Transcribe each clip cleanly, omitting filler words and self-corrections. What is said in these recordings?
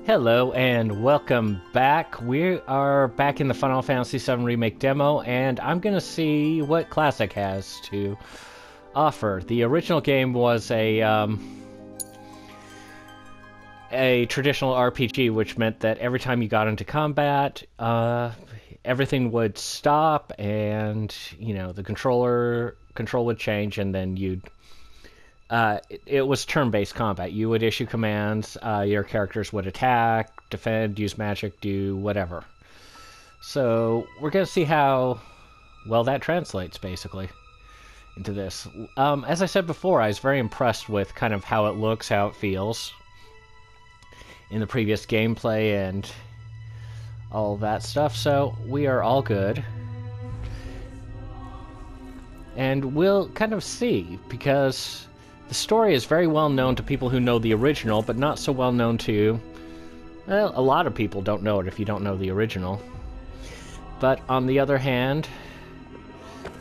Hello and welcome back. We are back in the Final Fantasy VII Remake demo, and I'm going to see what Classic has to offer. The original game was a traditional RPG, which meant that every time you got into combat, everything would stop, and the control would change, and then it was turn-based combat. You would issue commands, your characters would attack, defend, use magic, do whatever. So we're going to see how well that translates, basically, into this. As I said before, I was very impressed with kind of how it looks, how it feels in the previous gameplay and all that stuff, so we are all good. And we'll kind of see, because the story is very well known to people who know the original, but not so well known to, well, a lot of people don't know it if you don't know the original. But on the other hand,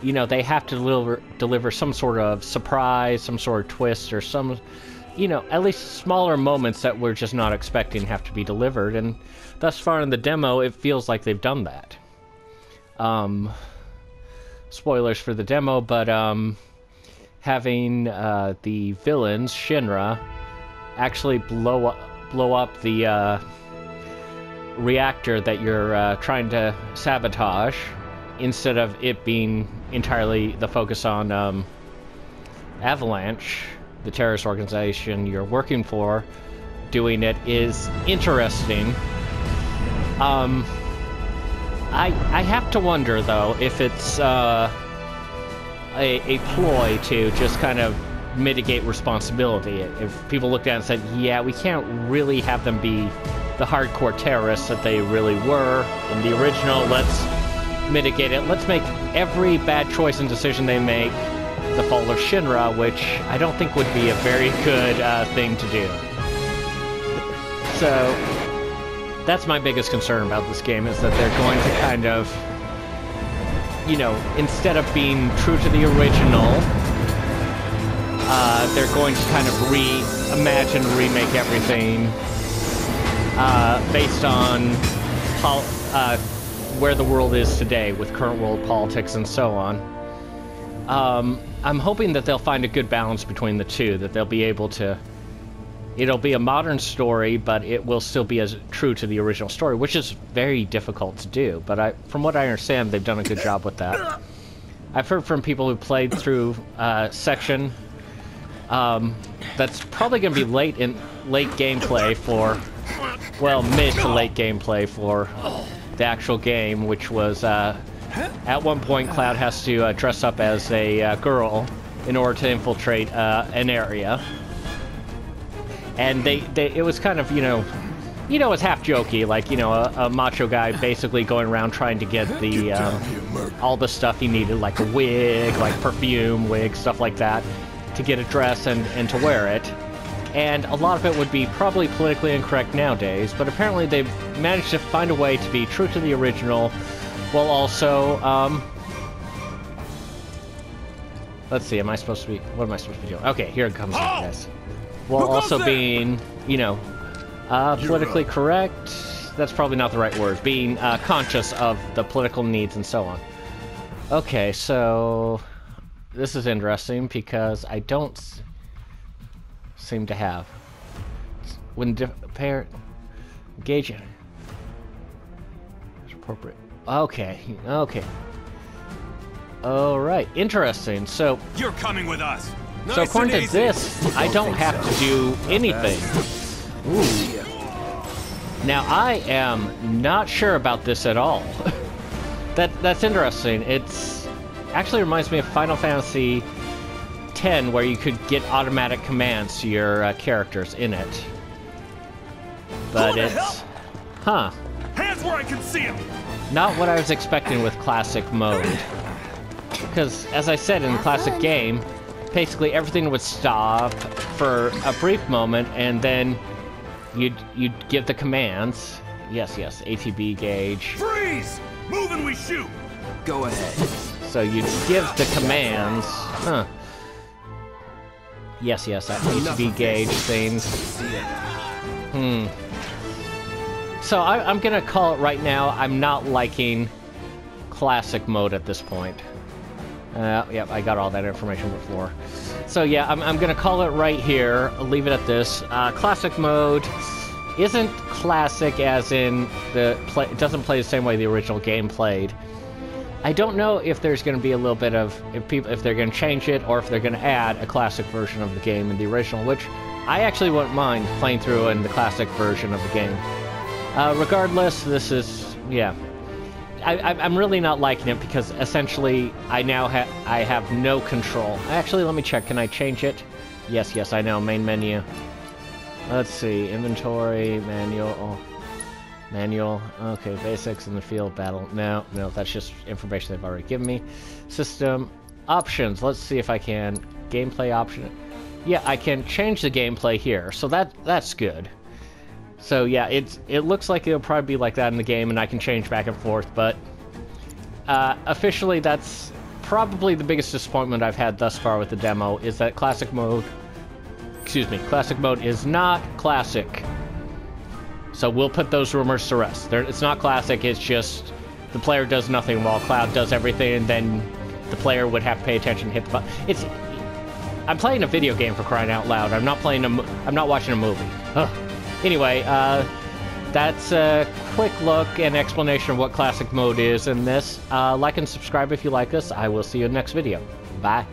they have to deliver some sort of surprise, some sort of twist, or some, at least smaller moments that we're just not expecting have to be delivered. And thus far in the demo, it feels like they've done that. Spoilers for the demo, but having the villains, Shinra, actually blow up the reactor that you're trying to sabotage, instead of it being entirely the focus on Avalanche, the terrorist organization you're working for, doing it, is interesting. I have to wonder, though, if it's a ploy to just kind of mitigate responsibility. If people looked at it and said, yeah, we can't really have them be the hardcore terrorists that they really were in the original, let's mitigate it. Let's make every bad choice and decision they make the fault of Shinra, which I don't think would be a very good thing to do. So that's my biggest concern about this game, is that they're going to kind of, instead of being true to the original, they're going to kind of reimagine, remake everything based on where the world is today with current world politics and so on. I'm hoping that they'll find a good balance between the two, that they'll be able to... It'll be a modern story, but it will still be as true to the original story, which is very difficult to do. But from what I understand, they've done a good job with that. I've heard from people who played through section. That's probably going to be late gameplay for, well, mid to late gameplay for the actual game, which was at one point Cloud has to dress up as a girl in order to infiltrate an area. And it was kind of, it's half jokey, like, a macho guy basically going around trying to get the, all the stuff he needed, like a wig, like perfume, wig, stuff like that, to get a dress and to wear it. And a lot of it would be probably politically incorrect nowadays, but apparently they've managed to find a way to be true to the original, while also, let's see, what am I supposed to be doing? Okay, here it comes, guys. While also being, politically correct. That's probably not the right word. Being conscious of the political needs and so on. Okay, so this is interesting because I don't seem to have. When pair engage it. It's appropriate. Okay. Alright, interesting. So you're coming with us. So according to this, I don't have to do anything. Ooh. Now, I am not sure about this at all. That's interesting. It's actually reminds me of Final Fantasy X, where you could get automatic commands to your characters in it. But it's... Hands where I can see him! Not what I was expecting with Classic mode. Because, as I said in the Classic game, basically everything would stop for a brief moment, and then you'd give the commands. Yes, ATB gauge. Freeze! Move and we shoot! Go ahead. So you'd give the commands. Yes, that ATB gauge things. So I'm gonna call it right now. I'm not liking classic mode at this point. Yep, I got all that information before. So yeah, I'm gonna call it right here. I'll leave it at this. Classic mode isn't classic as in it doesn't play the same way the original game played. I don't know if there's going to be a little bit of if they're going to change it or if they're going to add a classic version of the game in the original, which I actually wouldn't mind playing through in the classic version of the game. Regardless, this is I'm really not liking it because essentially I now have no control. Actually, let me check. Can I change it? Yes, I know. Main menu. Let's see. Inventory, manual. Manual. Okay, basics in the field battle. No, that's just information they've already given me. System options. Let's see if I can gameplay option. Yeah, I can change the gameplay here. So that's good. So yeah, it looks like it'll probably be like that in the game, and I can change back and forth. But officially, that's probably the biggest disappointment I've had thus far with the demo is that classic mode. Excuse me, classic mode is not classic. So we'll put those rumors to rest. It's not classic, it's just the player does nothing while Cloud does everything, and then the player would have to pay attention and hit the button. I'm playing a video game, for crying out loud. I'm not watching a movie. Ugh. Anyway, that's a quick look and explanation of what classic mode is in this. Like and subscribe if you like this. I will see you in the next video. Bye.